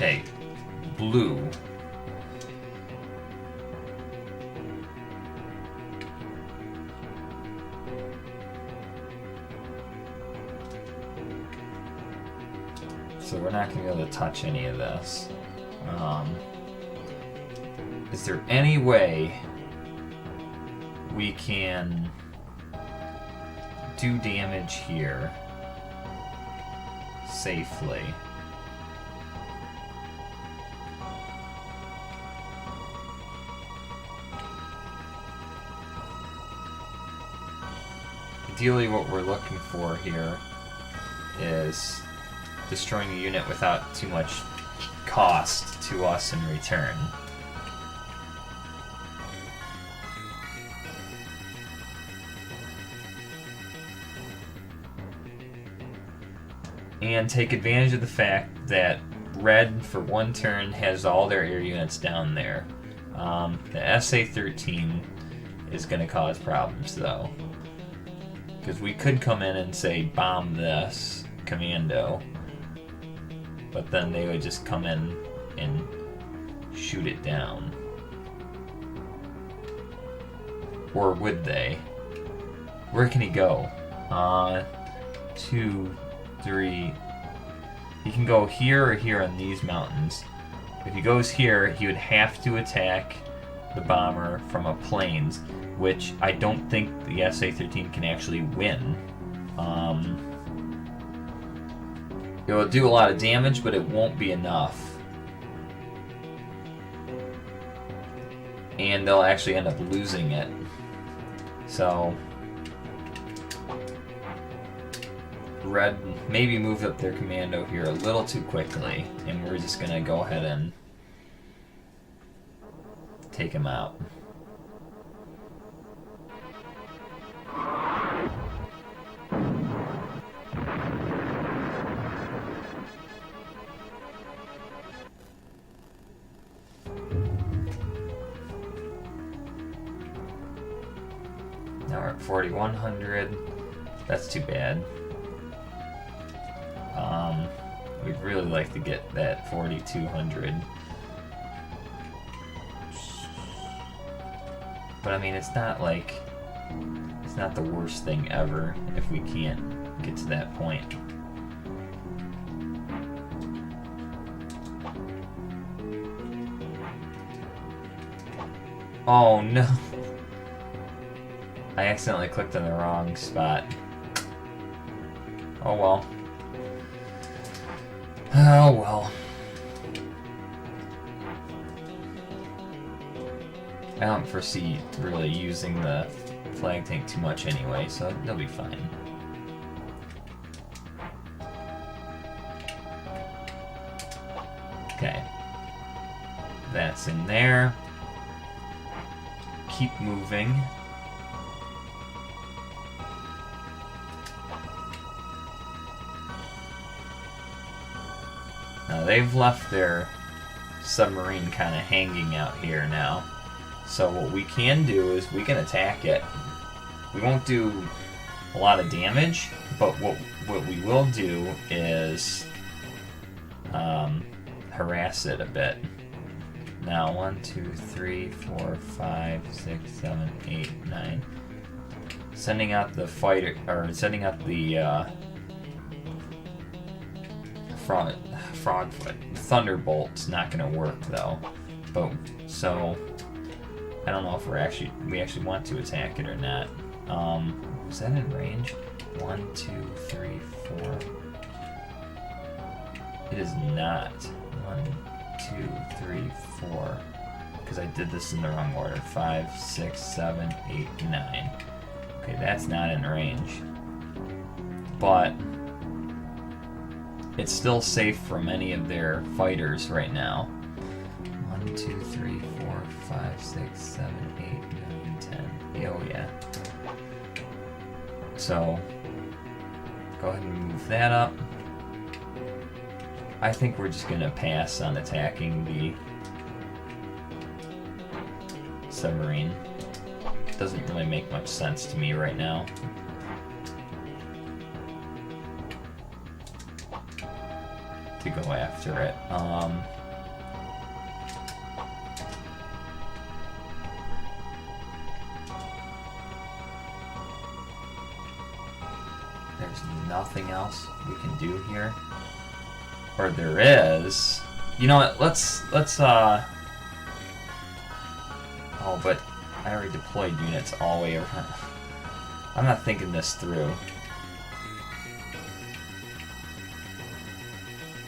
Okay, blue. So we're not going to be able to touch any of this. Is there any way we can do damage here safely? Ideally, what we're looking for here is destroying a unit without too much cost to us in return. And take advantage of the fact that red, for one turn, has all their air units down there. The SA-13 is going to cause problems, though. Because we could come in and say, bomb this commando, but then they would just come in and shoot it down. Or would they? Where can he go? 2, 3. He can go here or here on these mountains. If he goes here, he would have to attack the bomber from a plains, which I don't think the SA-13 can actually win. It will do a lot of damage, but it won't be enough. And they'll actually end up losing it. So red maybe moved up their commando here a little too quickly, and we're just going to go ahead and take him out. Now we're at 4,100. That's too bad. We'd really like to get that 4,200. But I mean, it's not like, it's not the worst thing ever if we can't get to that point. Oh no! I accidentally clicked on the wrong spot. Oh well. Oh well. I don't foresee really using the flag tank too much anyway, so they'll be fine. Okay. That's in there. Keep moving. Now they've left their submarine kind of hanging out here now. So what we can do is we can attack it. We won't do a lot of damage, but what we will do is harass it a bit. Now 1, 2, 3, 4, 5, 6, 7, 8, 9. Sending out the fighter, or sending out the Frogfoot. Thunderbolt's not gonna work though. But so I don't know if we actually want to attack it or not. Was that in range? 1, 2, 3, 4. It is not. 1, 2, 3, 4. Because I did this in the wrong order. 5, 6, 7, 8, 9. Okay, that's not in range. But it's still safe from any of their fighters right now. 1, 2, 3, 4, 5, 6, 7, 8, 9, 10. Oh yeah. So go ahead and move that up. I think we're just gonna pass on attacking the submarine. Doesn't really make much sense to me right now. To to go after it. There's nothing else we can do here. Or there is. You know what, let's oh, but I already deployed units all the way around. I'm not thinking this through.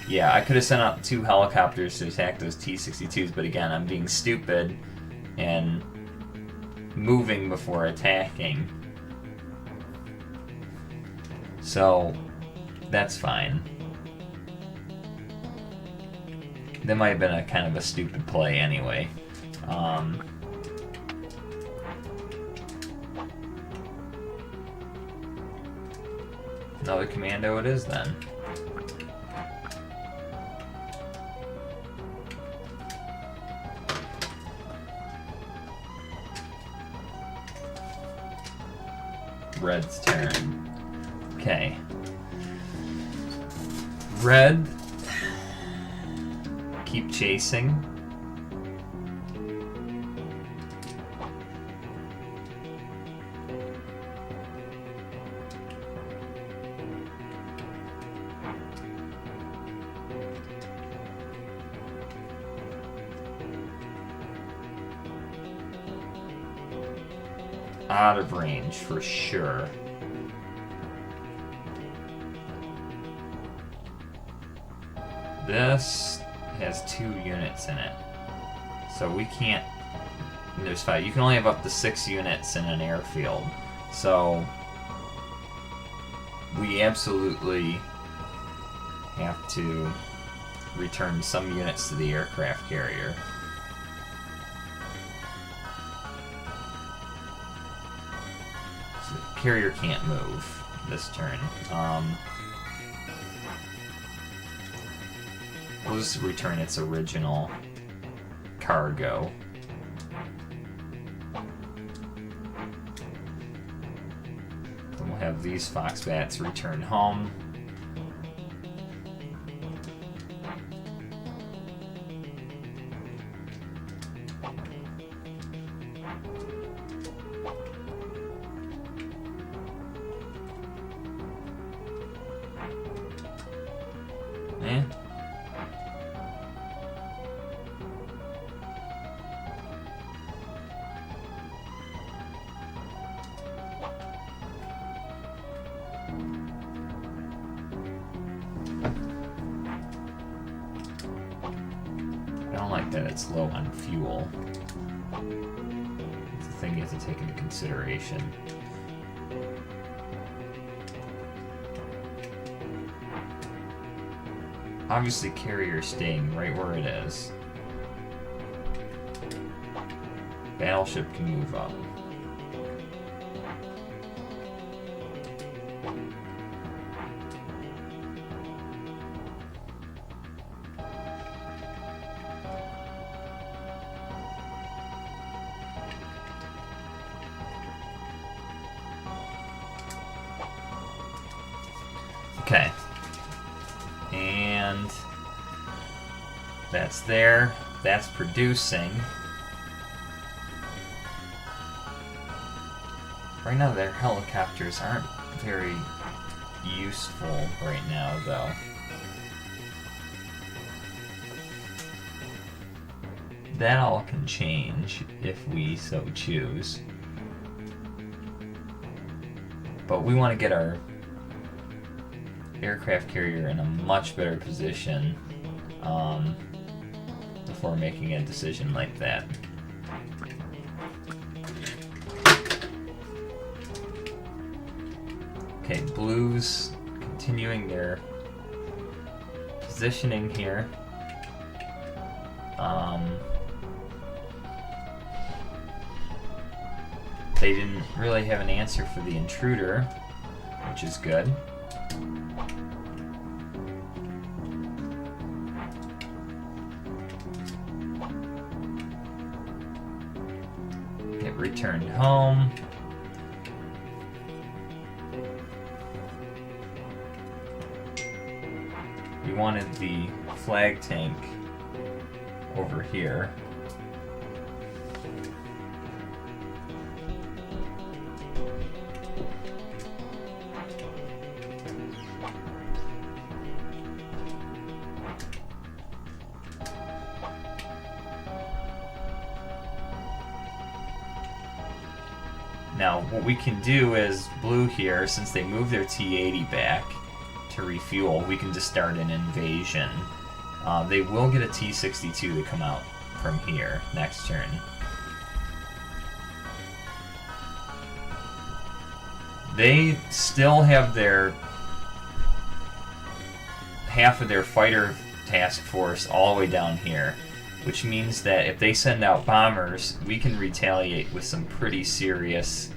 Yeah, I could have sent out 2 helicopters to attack those T-62s, but again, I'm being stupid and moving before attacking. So, that's fine. That might have been a kind of a stupid play anyway. Another commando it is then. Red's turn. Okay. Red. Keep chasing. Out of range for sure. This has 2 units in it, so we can't. There's 5. You can only have up to 6 units in an airfield, so we absolutely have to return some units to the aircraft carrier. So the carrier can't move this turn. We'll just return its original cargo. Then we'll have these Foxbats return home. I don't like that it's low on fuel. It's a thing you have to take into consideration. Obviously, carrier staying right where it is. Battleship can move up. Okay. And that's there. That's producing. Right now their helicopters aren't very useful right now, though. That all can change if we so choose. But we want to get our aircraft carrier in a much better position before making a decision like that. Okay, Blues continuing their positioning here. They didn't really have an answer for the intruder, which is good. It returned home. We we wanted the flag tank over here. Now, what we can do is blue here, since they moved their T-80 back to refuel, we can just start an invasion. They will get a T-62 to come out from here next turn. They still have their half of their fighter task force all the way down here, which means that if they send out bombers, we can retaliate with some pretty serious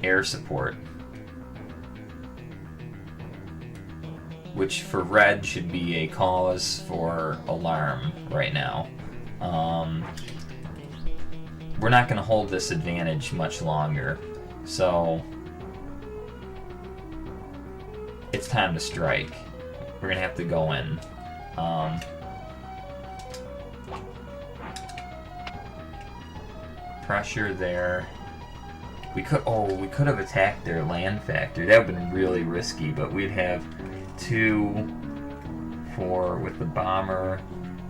air support. Which for red should be a cause for alarm right now. We're not going to hold this advantage much longer, so it's time to strike. We're going to have to go in. Pressure there. We could have attacked their land factory. That would have been really risky, but we'd have 2, 4 with the bomber.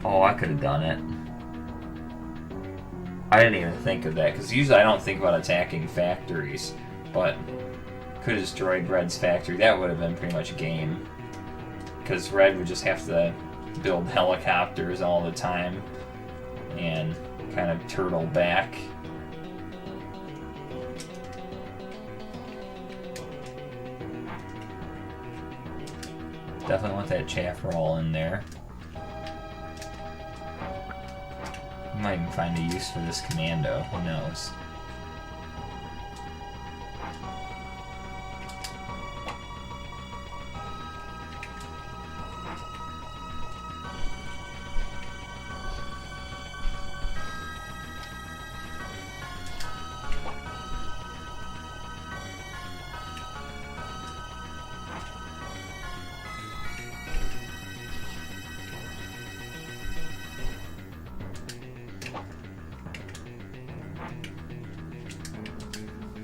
Oh, I could have done it. I didn't even think of that, because usually I don't think about attacking factories, but could have destroyed Red's factory. That would have been pretty much game, because Red would just have to build helicopters all the time and kind of turtle back. Definitely want that chaff roll in there. Might even find a use for this commando, who knows.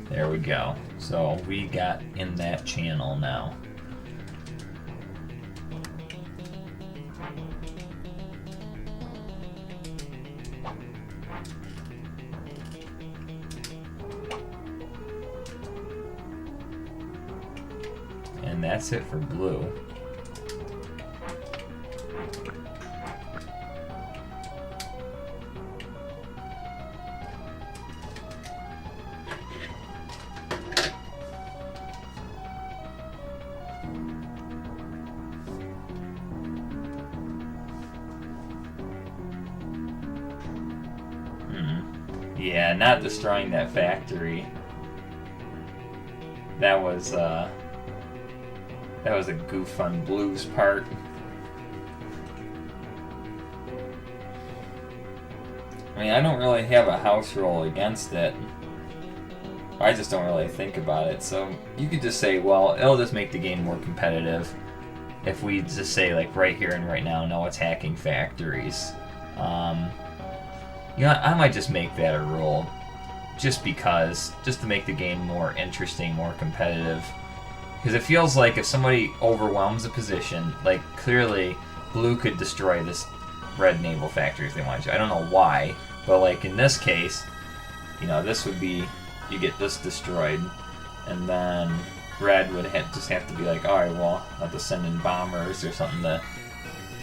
There we go. So we got in that channel now. And that's it for blue. Yeah, not destroying that factory. That was a goof on Blue's part. I mean, I don't really have a house roll against it. I just don't really think about it. So you could just say, well, it'll just make the game more competitive if we just say, like, right here and right now, no attacking factories. You know, I might just make that a rule, just to make the game more interesting, more competitive. Because it feels like if somebody overwhelms a position, like, clearly Blue could destroy this red naval factory if they wanted to. I don't know why, but, like, in this case, you know, this would be, you get this destroyed, and then red would just have to be like, alright, well, I'll have to send in bombers or something to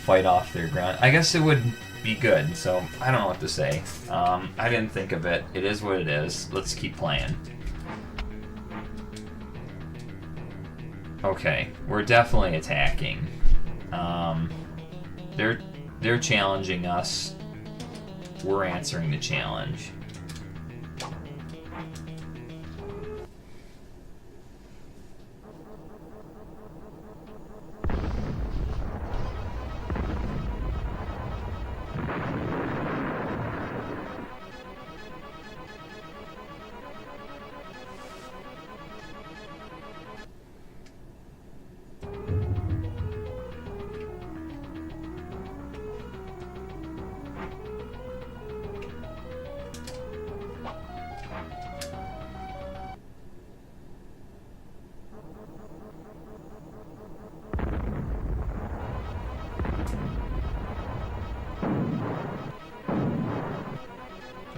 fight off their ground. I guess it would be good, so I don't know what to say. I didn't think of it. It is what it is. Let's keep playing. Okay, we're definitely attacking. They're challenging us. We're answering the challenge.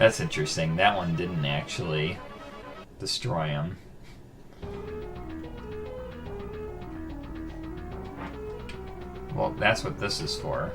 That's interesting. That one didn't actually destroy him. Well, that's what this is for.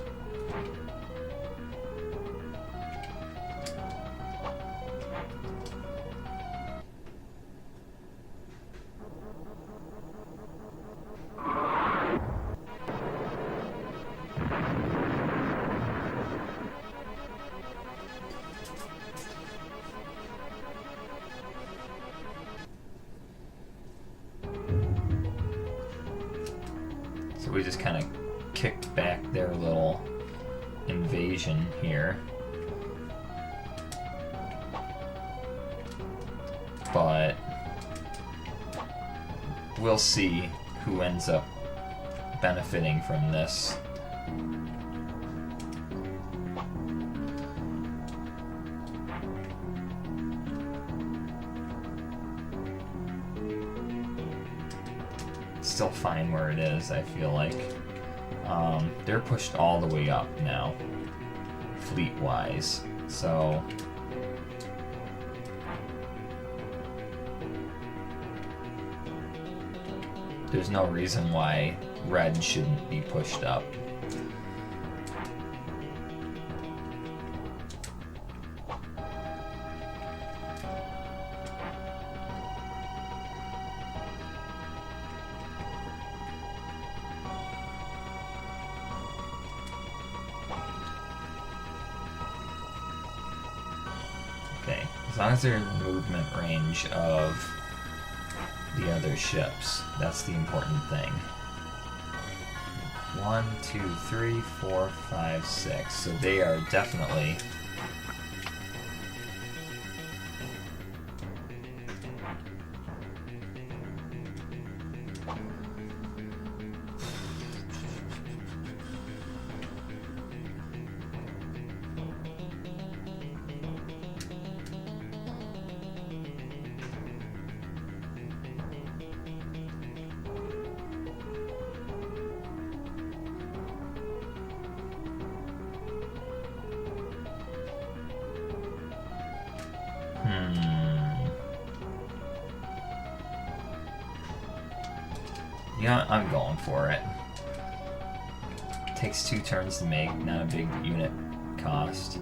So we just kind of kicked back their little invasion here. But we'll see who ends up benefiting from this. Still fine where it is, I feel like. They're pushed all the way up now, fleet-wise, so there's no reason why red shouldn't be pushed up. Okay, as long as they're in movement range of the other ships, that's the important thing. 1, 2, 3, 4, 5, 6. So they are definitely yeah, I'm going for it. Takes 2 turns to make, not a big unit cost.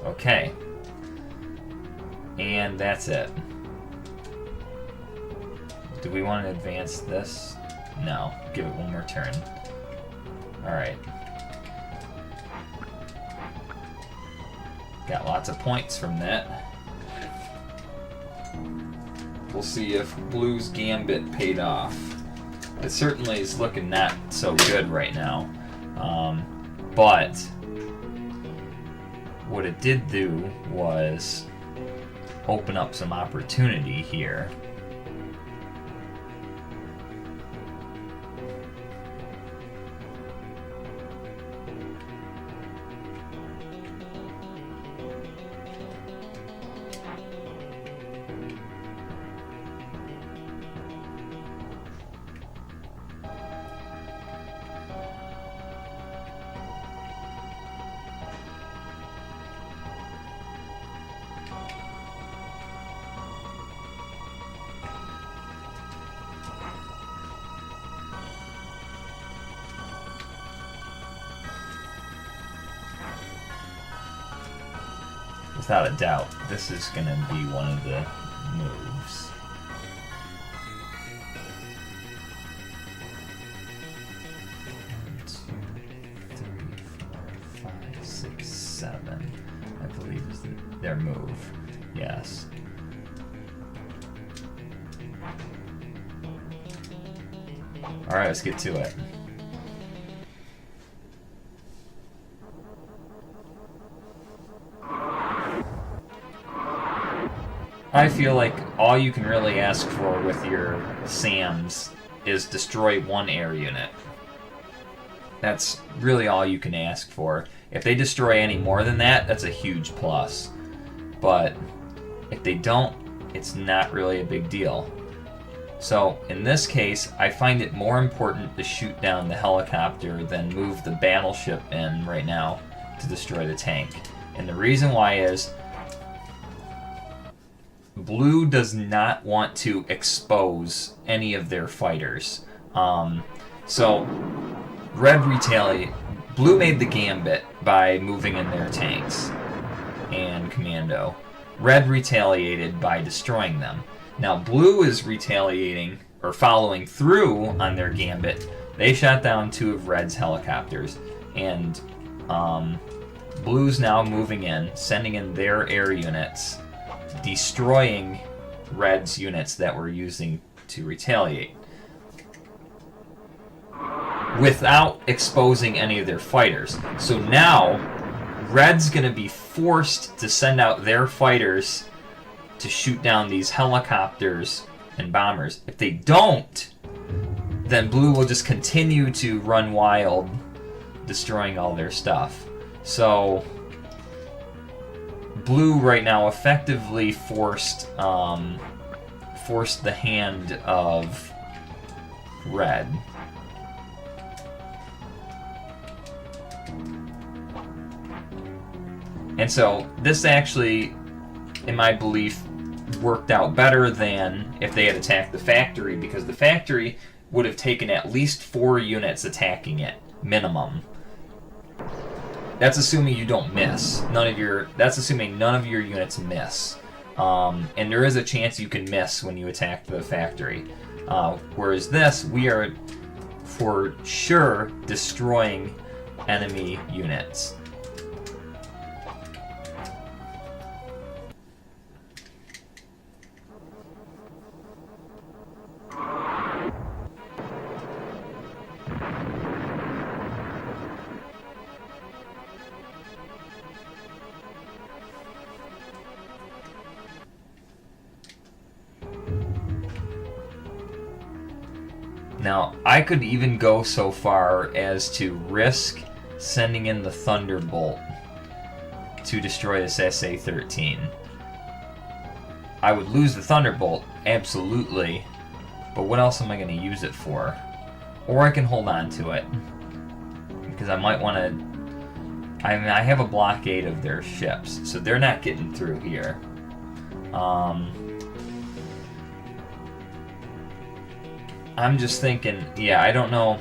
Okay. And that's it. Do we want to advance this? No. Give it one more turn. Alright. Got lots of points from that. We'll see if Blue's Gambit paid off. It certainly is looking not so good right now. But what it did do was open up some opportunity here. Without a doubt, this is going to be one of the moves. One, 2, 3, 4, 5, 6, 7. I believe is their move. Yes. Alright, let's get to it. I feel like all you can really ask for with your SAMs is destroy one air unit. That's really all you can ask for. If they destroy any more than that, that's a huge plus. But if they don't, it's not really a big deal. So in this case, I find it more important to shoot down the helicopter than move the battleship in right now to destroy the tank. And the reason why is Blue does not want to expose any of their fighters. So Blue made the Gambit by moving in their tanks and commando. Red retaliated by destroying them. Now Blue is retaliating, or following through on their Gambit. They shot down 2 of Red's helicopters, and Blue's now moving in, sending in their air units, destroying Red's units that were using to retaliate, without exposing any of their fighters. So now, Red's going to be forced to send out their fighters to shoot down these helicopters and bombers. If they don't, then Blue will just continue to run wild, destroying all their stuff. So Blue right now effectively forced the hand of Red. And so this actually, in my belief, worked out better than if they had attacked the factory, because the factory would have taken at least 4 units attacking it, minimum. That's assuming you don't miss. That's assuming none of your units miss. And there is a chance you can miss when you attack the factory. Whereas this, we are for sure destroying enemy units. Now, I could even go so far as to risk sending in the Thunderbolt to destroy this SA-13. I would lose the Thunderbolt, absolutely, but what else am I going to use it for? Or I can hold on to it, because I might want to... I have a blockade of their ships, so they're not getting through here. I'm just thinking, yeah, I don't know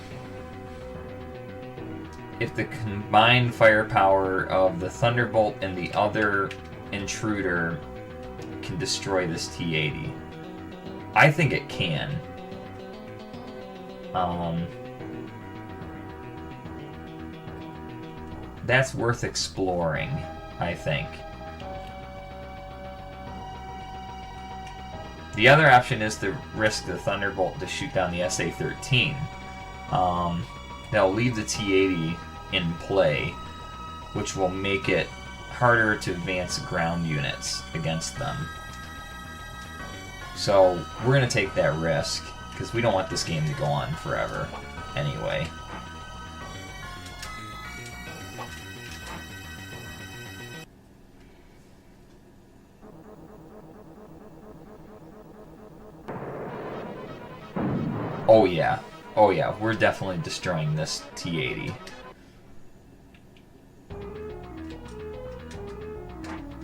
if the combined firepower of the Thunderbolt and the other intruder can destroy this T-80. I think it can. That's worth exploring, I think. The other option is to risk the Thunderbolt to shoot down the SA-13. That'll leave the T-80 in play, which will make it harder to advance ground units against them. So we're going to take that risk, because we don't want this game to go on forever anyway. Oh yeah, we're definitely destroying this T-80.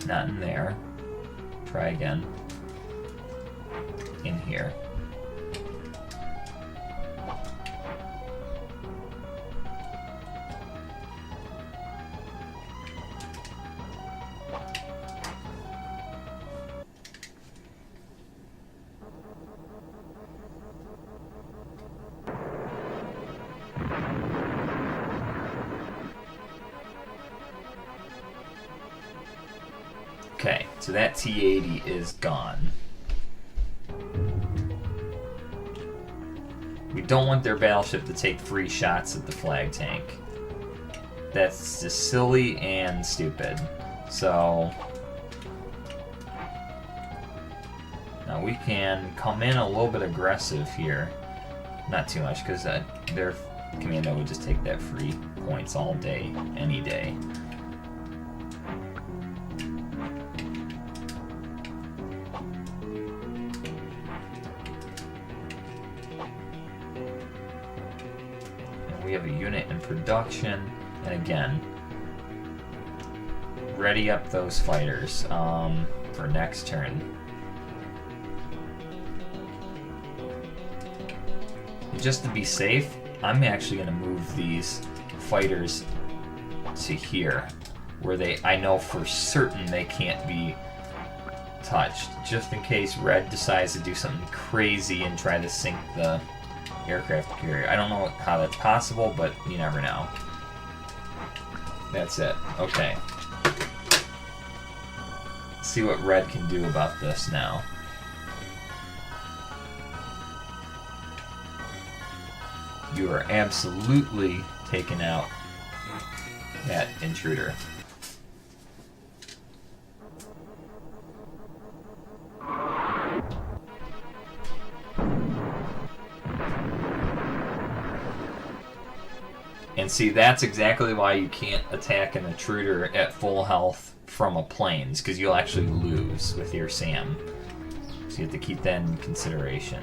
Not in there. Try again. In here. Okay, so that T-80 is gone. We don't want their battleship to take free shots at the flag tank. That's just silly and stupid. So now we can come in a little bit aggressive here. Not too much, because their Commando would just take that free points all day, any day. And we have a unit in production, and again, ready up those fighters for next turn. Just to be safe, I'm actually going to move these fighters to here, where I know for certain they can't be touched, just in case Red decides to do something crazy and try to sink the aircraft carrier. I don't know how that's possible, but you never know. That's it. Okay. Let's see what Red can do about this now. You are absolutely taking out that intruder. And see, that's exactly why you can't attack an intruder at full health from a planes, because you'll actually lose with your SAM. So you have to keep that in consideration.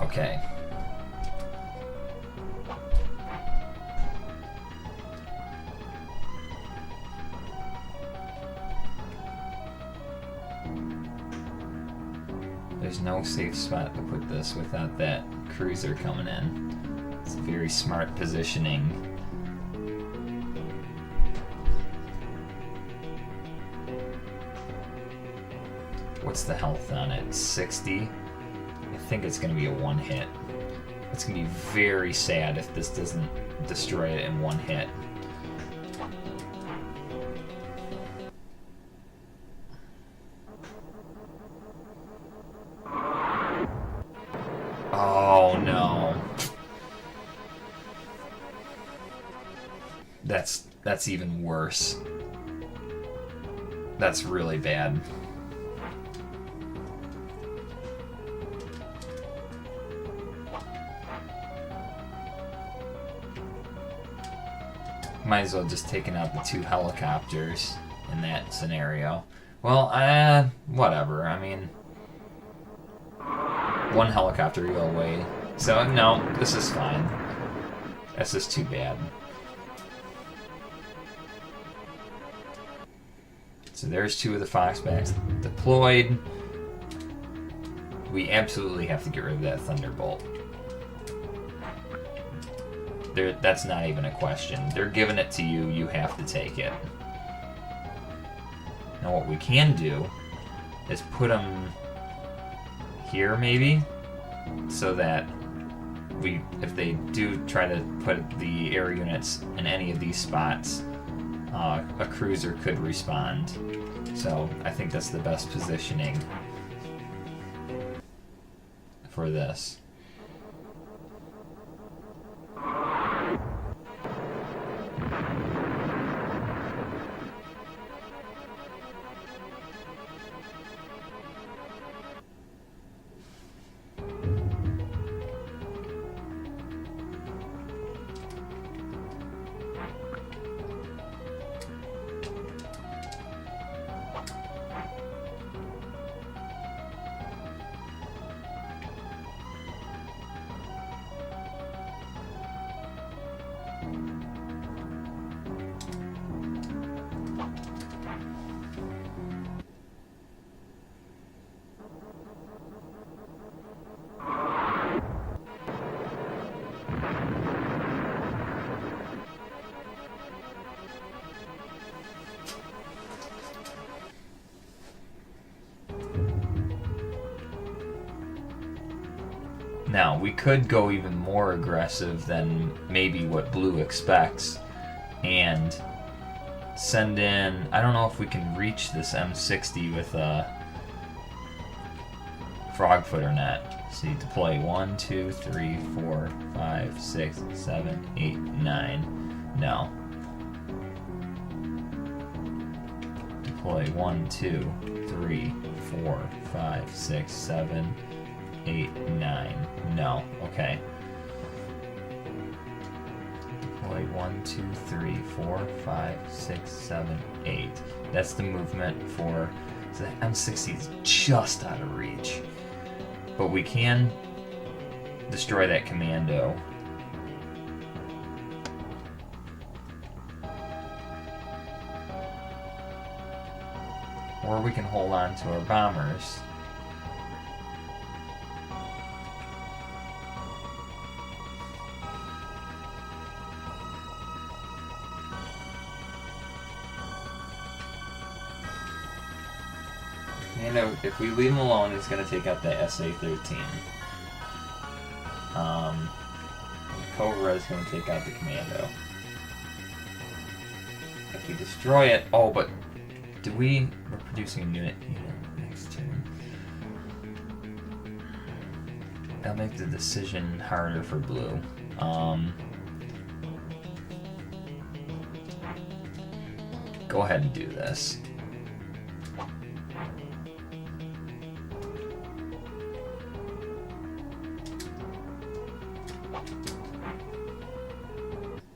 Okay. There's no safe spot to put this without that cruiser coming in. It's very smart positioning. What's the health on it? 60? I think it's going to be a one hit. It's going to be very sad if this doesn't destroy it in one hit. Oh no. That's even worse. That's really bad. Might as well just taken out the two helicopters in that scenario. Well, whatever. I mean, one helicopter go away. So, no, this is fine. That's just too bad. So there's two of the Foxbacks deployed. We absolutely have to get rid of that Thunderbolt. That's not even a question. They're giving it to you, you have to take it. Now what we can do is put them here maybe, so that if they do try to put the air units in any of these spots, a cruiser could respond. So I think that's the best positioning for this. Now, we could go even more aggressive than maybe what Blue expects and send in... I don't know if we can reach this M60 with a Frogfoot or not. See, deploy 1, 2, 3, 4, 5, 6, 7, 8, 9. No. Deploy 1, 2, 3, 4, 5, 6, 7, 8, 9. No. Okay. Deploy 1, 2, 3, 4, 5, 6, 7, 8. That's the movement for... So the M60 is just out of reach. But we can destroy that commando. Or we can hold on to our bombers. If we leave him alone, he's going to take out the SA-13. Cobra is going to take out the commando. If we destroy it... Oh, but... We're producing a unit next turn. That'll make the decision harder for Blue. Go ahead and do this.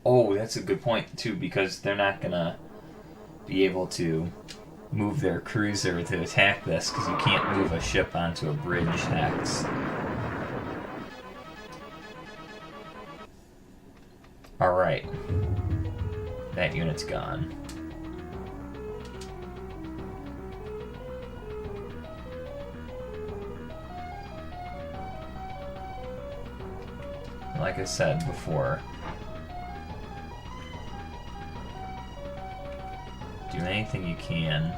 Oh, that's a good point, too, because they're not going to be able to move their cruiser to attack this, because you can't move a ship onto a bridge X. Alright. That unit's gone. Like I said before, do anything you can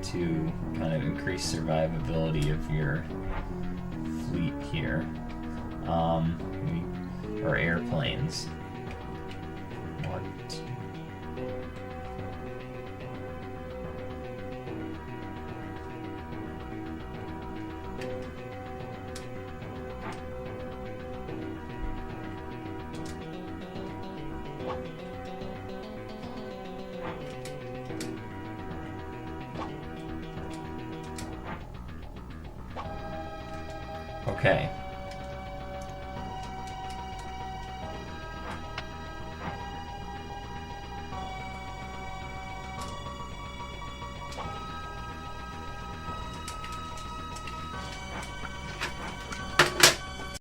to kind of increase survivability of your fleet here, or airplanes. 1, 2. Okay.